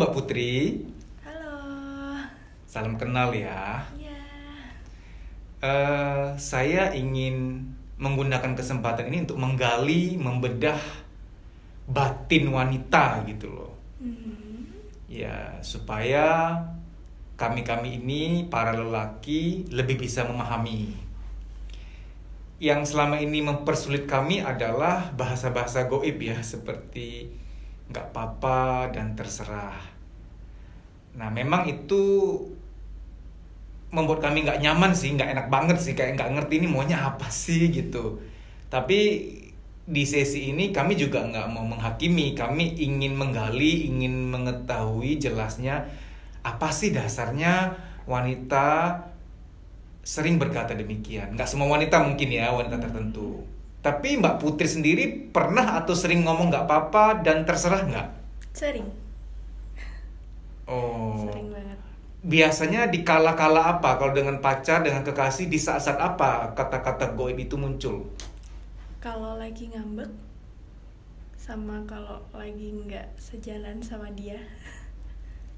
Mbak Putri, Halo. salam kenal ya. Ya. Saya ingin menggunakan kesempatan ini untuk menggali, membedah batin wanita gitu loh. Ya, supaya kami-kami ini, para lelaki, lebih bisa memahami. Yang selama ini mempersulit kami adalah bahasa-bahasa goib ya, seperti nggak apa-apa dan terserah. Nah, memang itu membuat kami nggak nyaman sih, nggak enak banget sih, kayak nggak ngerti ini maunya apa sih gitu. Tapi di sesi ini kami juga nggak mau menghakimi, kami ingin menggali, ingin mengetahui jelasnya apa sih dasarnya wanita sering berkata demikian. Nggak semua wanita mungkin ya, wanita tertentu. Tapi Mbak Putri sendiri pernah atau sering ngomong nggak apa-apa dan terserah nggak? Sering. Oh. Sering banget. Biasanya di kala-kala apa? Kalau dengan pacar, dengan kekasih, di saat-saat apa kata-kata goib itu muncul? Kalau lagi ngambek sama kalau lagi nggak sejalan sama dia.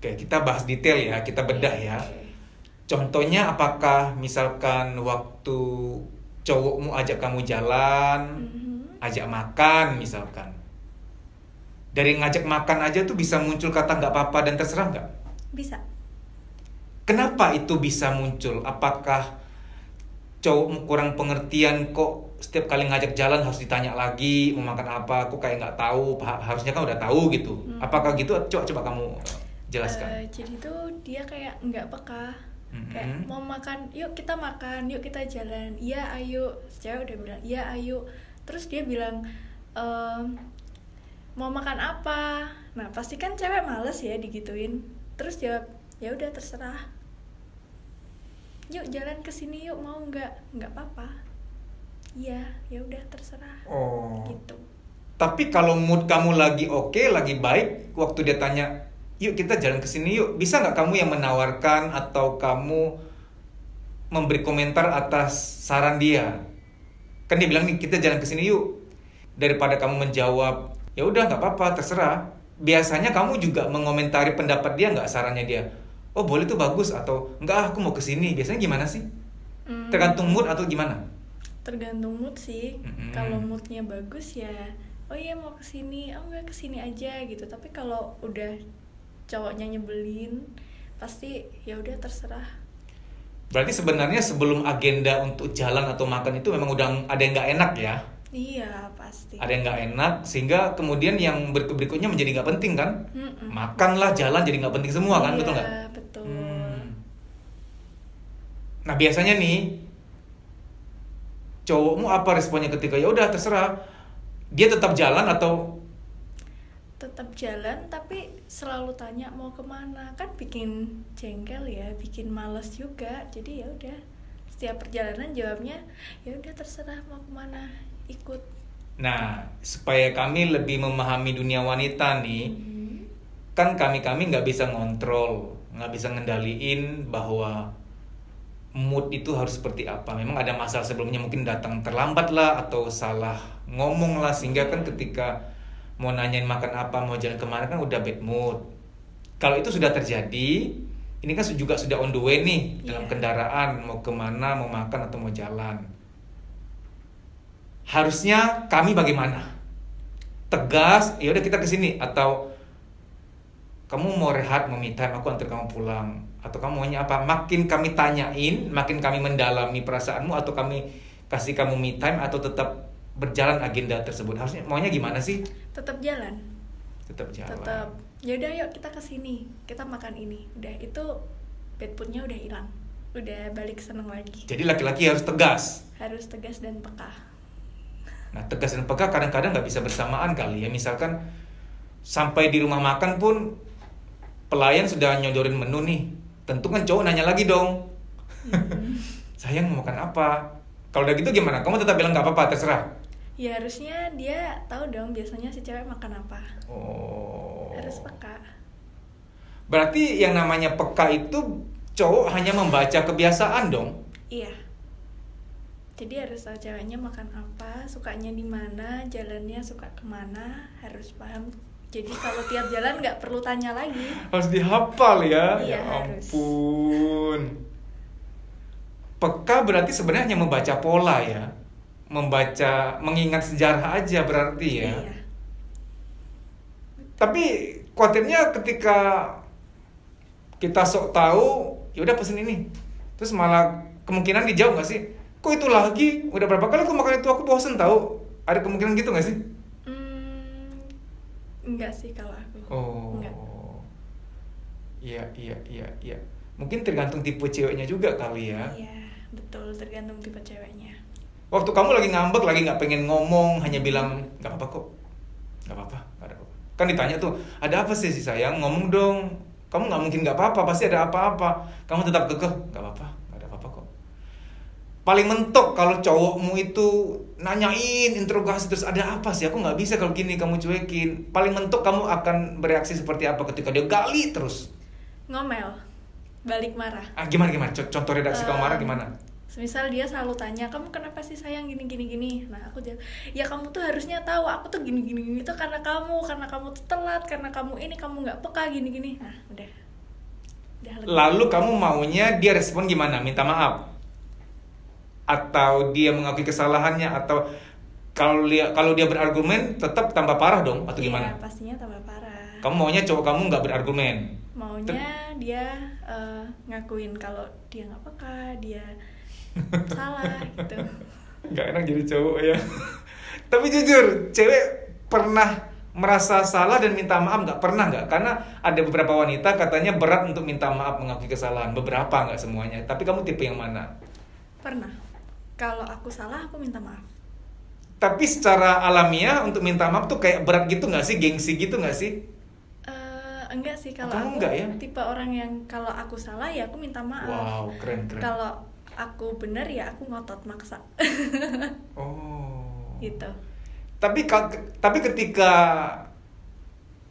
Oke, kita bahas detail ya, kita bedah ya. Oke. Contohnya apakah misalkan waktu cowokmu ajak kamu jalan, ajak makan misalkan. Dari ngajak makan aja tuh bisa muncul kata nggak apa-apa dan terserah nggak? Bisa. Kenapa itu bisa muncul? Apakah cowokmu kurang pengertian kok setiap kali ngajak jalan harus ditanya lagi mau makan apa? Kok kayak nggak tahu? Harusnya kan udah tahu gitu. Apakah gitu? Coba kamu jelaskan. Jadi tuh dia kayak nggak peka. Kayak mau makan, yuk kita makan, yuk kita jalan. Iya ayo. Cewek udah bilang iya ayo. Terus dia bilang mau makan apa? Nah pasti kan cewek males ya digituin. Terus jawab ya udah terserah. Yuk jalan ke sini yuk, mau nggak apa-apa. Iya ya udah terserah. Oh. Gitu. Tapi kalau mood kamu lagi oke, lagi baik, waktu dia tanya, yuk kita jalan ke sini yuk, bisa nggak kamu yang menawarkan atau kamu memberi komentar atas saran dia? Kan dia bilang nih kita jalan ke sini yuk. Daripada kamu menjawab, ya udah nggak apa-apa terserah. Biasanya kamu juga mengomentari pendapat dia nggak, sarannya dia. Oh boleh tuh bagus, atau enggak aku mau ke sini. Biasanya gimana sih? Tergantung mood atau gimana? Tergantung mood sih. Kalau moodnya bagus ya, oh iya mau kesini, oh enggak kesini aja gitu. Tapi kalau udah cowoknya nyebelin, pasti ya udah terserah. Berarti sebenarnya sebelum agenda untuk jalan atau makan itu memang udah ada yang nggak enak ya? Iya pasti. Ada yang nggak enak sehingga kemudian yang berikutnya menjadi nggak penting kan? Makanlah, jalan jadi nggak penting semua kan, iya, betul nggak? Betul. Nah biasanya nih cowokmu apa responnya ketika ya udah terserah, dia tetap jalan atau Tetap jalan tapi selalu tanya mau kemana, kan bikin jengkel ya, bikin males juga. Jadi ya udah setiap perjalanan jawabnya ya udah terserah mau kemana, ikut. Nah, supaya kami lebih memahami dunia wanita nih, kan kami nggak bisa ngontrol, nggak bisa ngendaliin bahwa mood itu harus seperti apa. Memang ada masalah sebelumnya, mungkin datang terlambat lah atau salah ngomong lah, sehingga kan ketika mau nanyain makan apa, mau jalan kemana kan udah bad mood. Kalau itu sudah terjadi, ini kan juga sudah on the way nih dalam kendaraan, mau kemana, mau makan atau mau jalan. Harusnya kami bagaimana? Tegas, ya udah kita ke sini, atau kamu mau rehat, mau me time, aku antar kamu pulang, atau kamu maunya apa? Makin kami tanyain, makin kami mendalami perasaanmu, atau kami kasih kamu me time, atau tetap berjalan agenda tersebut. Harusnya maunya gimana sih? Tetap jalan. Tetap jalan. Tetap. Ya udah yuk kita ke sini, kita makan ini. Udah itu bad moodnya udah hilang. Udah balik seneng lagi. Jadi laki-laki harus tegas. Harus tegas dan peka. Nah, tegas dan peka kadang-kadang nggak bisa bersamaan kali ya. Misalkan sampai di rumah makan pun pelayan sudah nyodorin menu nih. Tentu kan cowok nanya lagi dong. Sayang mau makan apa? Kalau udah gitu gimana? Kamu tetap bilang nggak apa-apa, terserah. Ya harusnya dia tahu dong biasanya si cewek makan apa. Oh. Harus peka. Berarti yang namanya peka itu cowok hanya membaca kebiasaan dong. Iya. Jadi harus tahu ceweknya makan apa, sukanya di mana, jalannya suka kemana, harus paham Jadi kalau tiap jalan nggak perlu tanya lagi. Harus dihafal ya. Iya, Ya harus. ampun. Peka berarti sebenarnya hanya membaca pola ya. Membaca, mengingat sejarah aja berarti ya. Iya. Tapi khawatirnya ketika kita sok tahu, ya udah pesen ini. Terus malah kemungkinan dijawab nggak sih? Kok itu lagi? Udah berapa kali aku makan itu, aku bosen tahu. Ada kemungkinan gitu nggak sih? Enggak sih kalau aku. Oh. Enggak. Iya. Mungkin tergantung tipe ceweknya juga kali ya. Iya, betul, tergantung tipe ceweknya. Waktu kamu lagi ngambek, lagi nggak pengen ngomong, hanya bilang nggak apa-apa kok, nggak apa-apa, nggak ada apa-apa. Kan ditanya tuh, ada apa sih si sayang? Ngomong dong. Kamu nggak mungkin nggak apa-apa, pasti ada apa-apa. Kamu tetap kekeh, nggak apa-apa, nggak ada apa-apa kok. Paling mentok kalau cowokmu itu nanyain, interogasi terus ada apa sih? Aku nggak bisa kalau gini kamu cuekin. Paling mentok kamu akan bereaksi seperti apa ketika dia gali terus? Ngomel, balik marah. Gimana? Contoh redaksi kamu marah gimana? Misal dia selalu tanya, kamu kenapa sih sayang gini. Nah aku jawab, ya kamu tuh harusnya tahu aku tuh gini itu karena kamu tuh telat, karena kamu ini, kamu nggak peka gini. Nah udah lega. Lalu kamu maunya dia respon gimana? Minta maaf? Atau dia mengakui kesalahannya? Atau kalau dia berargumen tetap tambah parah dong? Atau gimana? Iya, pastinya tambah parah. Kamu maunya cowok kamu nggak berargumen? Maunya dia ngakuin kalau dia nggak peka, dia salah gitu. Nggak enak jadi cowok ya. Tapi jujur, cewek pernah merasa salah dan minta maaf nggak? Pernah nggak? Karena ada beberapa wanita katanya berat untuk minta maaf, mengakui kesalahan. Beberapa, nggak semuanya. Tapi kamu tipe yang mana? Pernah. Kalau aku salah, aku minta maaf. Tapi secara alamiah untuk minta maaf tuh kayak berat gitu nggak sih? Gengsi gitu nggak sih? Enggak sih, kalau Kamu aku enggak ya? tipe orang yang kalau aku salah ya aku minta maaf. Wow, keren. Kalau aku bener ya aku ngotot maksa. Oh. Gitu. Tapi ketika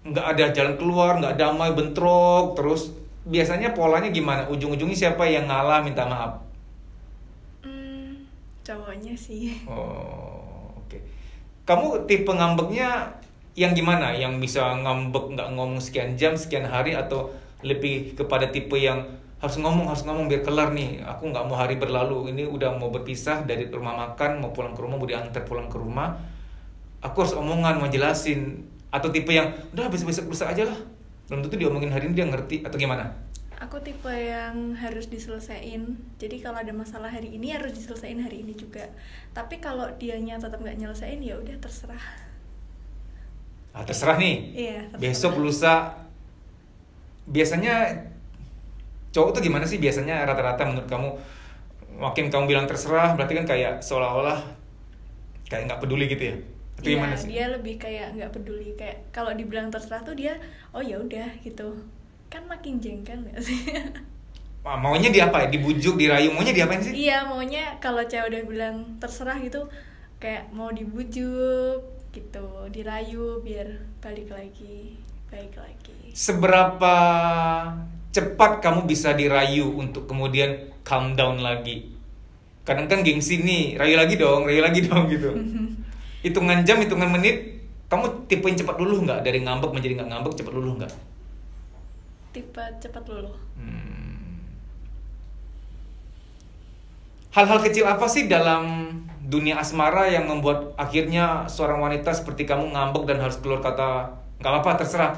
nggak ada jalan keluar, nggak damai, bentrok, terus biasanya polanya gimana? Ujung-ujungnya siapa yang ngalah minta maaf? Cowoknya sih. Oh, oke. Kamu tipe ngambeknya yang gimana? Yang bisa ngambek nggak ngomong sekian jam, sekian hari, atau lebih kepada tipe yang harus ngomong biar kelar nih. Aku nggak mau hari berlalu. Ini udah mau berpisah dari rumah makan, mau pulang ke rumah, mau diantar pulang ke rumah. Aku harus omongan, mau jelasin. Atau tipe yang udah besok lusa aja lah. Belum tentu diomongin hari ini dia ngerti atau gimana? Aku tipe yang harus diselesain. Jadi kalau ada masalah hari ini harus diselesain hari ini juga. Tapi kalau dianya tetap nggak nyelesain ya udah terserah. Terserah nih. Iya. Terserah. Besok lusa. Biasanya cowok tuh gimana sih biasanya rata-rata menurut kamu? Makin kamu bilang terserah berarti kan kayak seolah-olah kayak nggak peduli gitu ya? Atau Iya, gimana sih? dia lebih kayak nggak peduli. Kayak kalau dibilang terserah tuh dia oh ya udah gitu. Kan makin jengkel nggak sih? Maunya dia apa ya? Dibujuk, dirayu, maunya diapain sih? Iya, maunya kalau cewek udah bilang terserah gitu kayak mau dibujuk gitu, dirayu biar balik lagi, baik lagi. Seberapa cepat kamu bisa dirayu untuk kemudian calm down lagi? Kadang kan gengsi nih, rayu lagi dong gitu. Hitungan jam, hitungan menit, kamu tipe yang cepat luluh nggak? Dari ngambek menjadi nggak ngambek, cepat luluh nggak? Tipe cepat luluh. Hal-hal kecil apa sih dalam dunia asmara yang membuat akhirnya seorang wanita seperti kamu ngambek dan harus keluar kata nggak apa-apa terserah?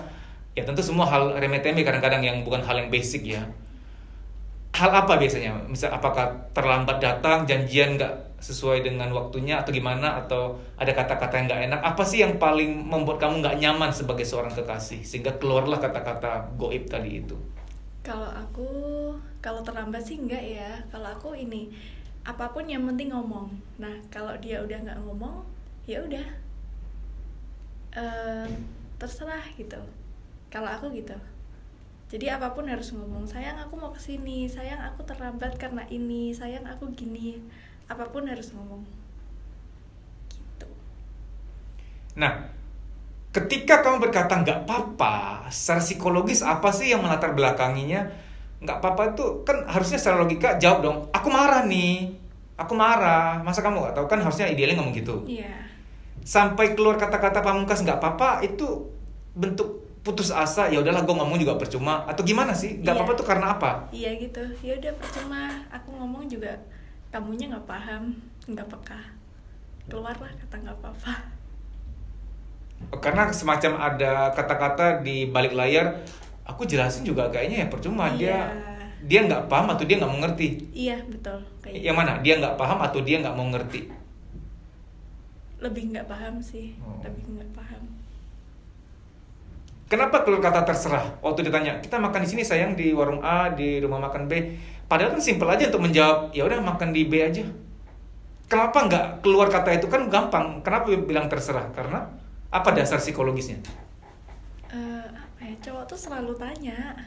Ya tentu semua hal remeh-temeh kadang-kadang yang bukan hal yang basic ya. Hal apa biasanya? Misal apakah terlambat datang, janjian nggak sesuai dengan waktunya atau gimana? Atau ada kata-kata yang nggak enak? Apa sih yang paling membuat kamu nggak nyaman sebagai seorang kekasih? Sehingga keluarlah kata-kata goib tadi itu. Kalau terlambat sih enggak ya. Kalau aku ini apapun yang penting ngomong. Nah kalau dia udah nggak ngomong ya udah terserah gitu. Kalau aku gitu. Jadi apapun harus ngomong, sayang aku mau kesini, sayang aku terlambat karena ini, sayang aku gini. Apapun harus ngomong gitu. Nah, ketika kamu berkata nggak apa-apa, secara psikologis apa sih yang melatar belakanginya? Nggak apa-apa itu kan harusnya secara logika jawab dong, aku marah nih, aku marah. Masa kamu nggak tahu? Kan harusnya idealnya ngomong gitu. Iya. Sampai keluar kata-kata pamungkas nggak apa-apa itu bentuk putus asa, ya udahlah gue ngomong juga percuma, atau gimana sih? Gak Iya. apa-apa tuh karena apa? Iya gitu, ya udah percuma, aku ngomong juga kamunya nggak paham, nggak peka, keluarlah kata nggak apa-apa. Karena semacam ada kata-kata di balik layar, aku jelasin juga kayaknya ya percuma. Iya. Dia nggak paham atau dia nggak mau ngerti. Iya betul, kayak Yang mana? Dia nggak paham atau dia nggak mau ngerti? lebih nggak paham sih, Oh. lebih nggak paham. Kenapa keluar kata terserah? Waktu ditanya, kita makan di sini sayang, di warung A, di rumah makan B. Padahal kan simpel aja untuk menjawab, ya udah makan di B aja. Kenapa nggak keluar kata itu, kan gampang? Kenapa bilang terserah? Karena apa dasar psikologisnya? Apa ya, cowok tuh selalu tanya,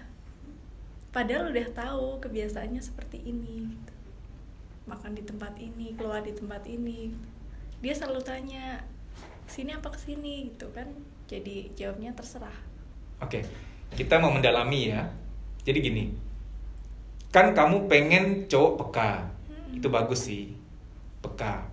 padahal udah tahu kebiasaannya seperti ini, gitu. Makan di tempat ini, keluar di tempat ini, dia selalu tanya sini apa kesini gitu kan, jadi jawabnya terserah. Oke, kita mau mendalami ya. Jadi gini, kan kamu pengen cowok peka, itu bagus sih, peka.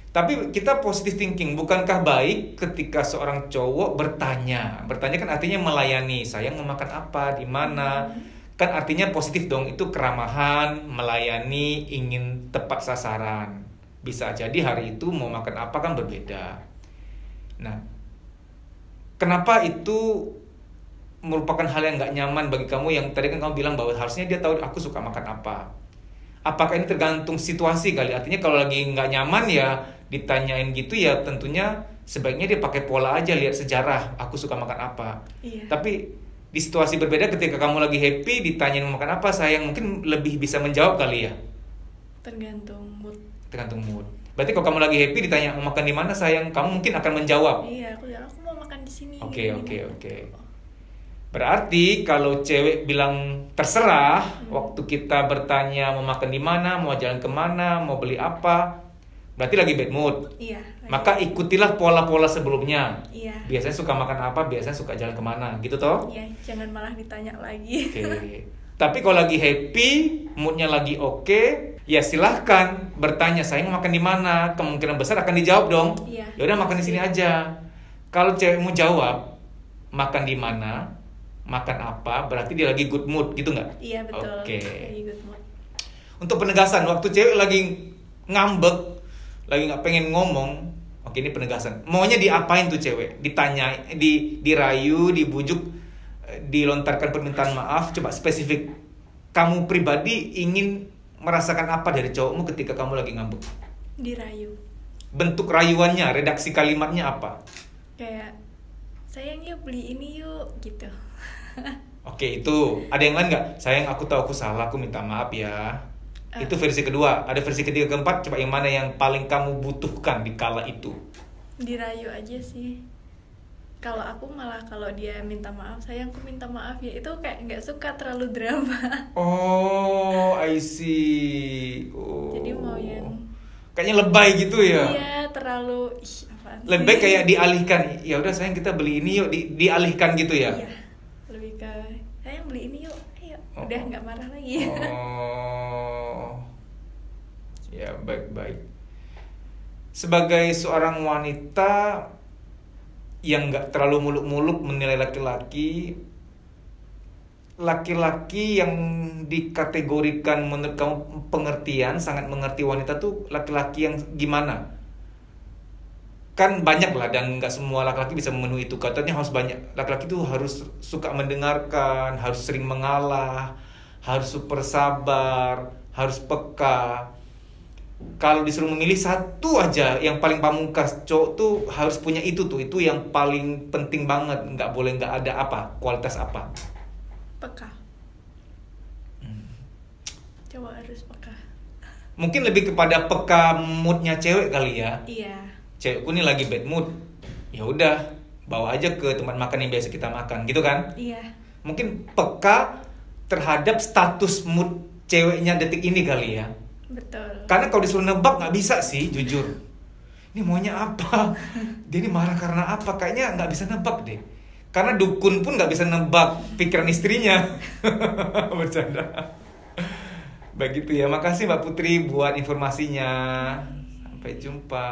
Tapi kita positive thinking, bukankah baik ketika seorang cowok bertanya? Bertanya kan artinya melayani, sayang mau makan apa, di mana? Kan artinya positif dong, itu keramahan, melayani, ingin tepat sasaran. Bisa jadi hari itu mau makan apa kan berbeda. Nah, kenapa itu merupakan hal yang nggak nyaman bagi kamu, yang tadi kan kamu bilang bahwa harusnya dia tahu aku suka makan apa. Apakah ini tergantung situasi kali? Artinya kalau lagi nggak nyaman ya ditanyain gitu, ya tentunya sebaiknya dia pakai pola aja, lihat sejarah aku suka makan apa. Iya. Tapi di situasi berbeda, ketika kamu lagi happy ditanyain mau makan apa, sayang mungkin lebih bisa menjawab kali ya. Tergantung mood. Tergantung mood. Berarti kalau kamu lagi happy ditanya mau makan di mana sayang, kamu mungkin akan menjawab. Iya, aku bilang aku mau makan di sini. Oke, gini, oke, gini. oke. Berarti kalau cewek bilang terserah, waktu kita bertanya mau makan di mana, mau jalan kemana, mau beli apa, berarti lagi bad mood. Iya. Maka ikutilah pola-pola sebelumnya. Iya. Biasanya suka makan apa, biasanya suka jalan kemana, gitu toh? Iya, jangan malah ditanya lagi. Oke. Tapi kalau lagi happy, moodnya lagi oke, ya silahkan bertanya, sayang mau makan di mana? Kemungkinan besar akan dijawab dong. Iya. Ya udah makan di sini aja. Kalau cewek mau jawab makan di mana, makan apa, berarti dia lagi good mood, gitu nggak? Iya betul. Oke. Lagi good mood. Untuk penegasan, waktu cewek lagi ngambek, lagi nggak pengen ngomong, oke ini penegasan. Maunya diapain tuh cewek? Ditanya, dirayu, dibujuk, dilontarkan permintaan maaf. Coba spesifik. Kamu pribadi ingin merasakan apa dari cowokmu ketika kamu lagi ngambek? Dirayu. Bentuk rayuannya, redaksi kalimatnya apa? Kayak sayang yuk beli ini yuk gitu. Oke, itu. Ada yang lain nggak? Sayang, aku tahu aku salah, aku minta maaf ya. Itu versi kedua. Ada versi ketiga, keempat. Coba yang mana yang paling kamu butuhkan di kala itu? Dirayu aja sih. Kalau aku malah kalau dia minta maaf, sayang aku minta maaf ya, itu kayak nggak suka terlalu drama. Oh, I see. Oh. Jadi mau yang kayaknya lebay gitu ya. iya terlalu apaan sih? Lebih baik kayak dialihkan. Ya udah sayang, kita beli ini yuk, dialihkan gitu ya. Iya. Lebih ke sayang beli ini yuk. Ayo. Oh. Udah nggak marah lagi. Oh. Ya, baik-baik. Sebagai seorang wanita yang nggak terlalu muluk-muluk menilai laki-laki yang dikategorikan menurut kamu pengertian, sangat mengerti wanita tuh laki-laki yang gimana? Kan banyak lah, dan nggak semua laki-laki bisa memenuhi itu. Katanya harus banyak, laki-laki tuh harus suka mendengarkan, harus sering mengalah, harus super sabar, harus peka. Kalau disuruh memilih satu aja yang paling pamungkas, cowok tuh harus punya itu yang paling penting banget, nggak boleh nggak ada. Apa kualitas apa? Peka. Coba harus peka. Mungkin lebih kepada peka moodnya cewek kali ya. Iya. Cewekku nih lagi bad mood, ya udah bawa aja ke tempat makan yang biasa kita makan, gitu kan? Iya. Mungkin peka terhadap status mood ceweknya detik ini kali ya. Betul. Karena kalau disuruh nebak nggak bisa sih, jujur. Ini maunya apa? Dia ini marah karena apa? Kayaknya nggak bisa nebak deh. Karena dukun pun nggak bisa nebak pikiran istrinya. Bercanda. Begitu ya. Makasih Mbak Putri buat informasinya. Sampai jumpa.